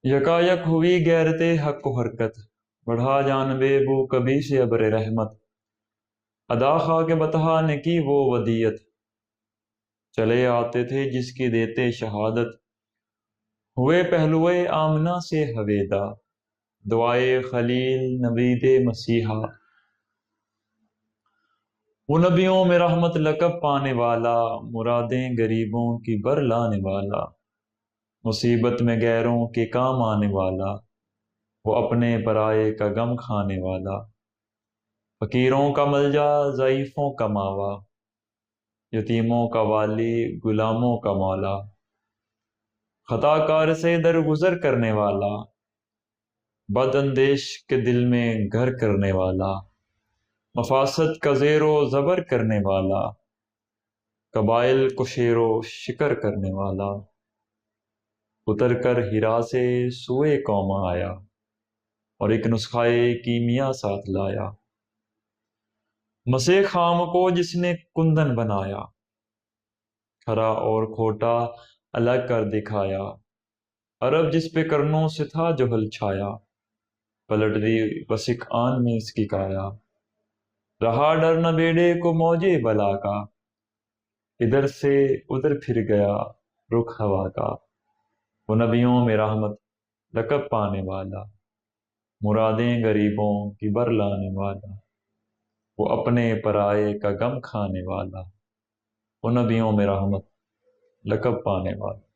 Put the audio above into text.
یکایک ہوئی غیرت حق و حرکت، بڑھا جانبے بو کبھی سے ابر رحمت، ادا خاک بتہا نے کی وہ ودیت، چلے آتے تھے جس کی دیتے شہادت، ہوئے پہلوئے آمنہ سے ہویدا، دعائے خلیل نوید مسیحا، وہ نبیوں میں رحمت لقب پانے والا، مرادیں غریبوں کی بر لانے والا، مصیبت میں غیروں کے کام آنے والا، وہ اپنے پرائے کا غم کھانے والا، فقیروں کا ملجا ضعیفوں کا ماوا، یتیموں کا والی غلاموں کا مولا، خطا کار سے درگزر کرنے والا، بد اندیش کے دل میں گھر کرنے والا، مفاسد کا زیر و زبر کرنے والا، قبائل کو شیر و شکر کرنے والا، اتر کر ہرا سے سوئے قوم آیا، اور ایک نسخہ کیمیا ساتھ لایا، مسے خام کو جس نے کندن بنایا، کھرا اور کھوٹا الگ کر دکھایا، عرب جس پہ کرنوں سے تھا جہل چھایا، پلٹ دی وسک آن میں اس کی کایا، رہا ڈر نہ بیڑے کو موجے بلا کا، ادھر سے ادھر پھر گیا رخ ہوا کا، وہ نبیوں میں رحمت لقب پانے والا، مرادیں غریبوں کی بر لانے والا، وہ اپنے پرائے کا غم کھانے والا، وہ نبیوں میں رحمت لقب پانے والا۔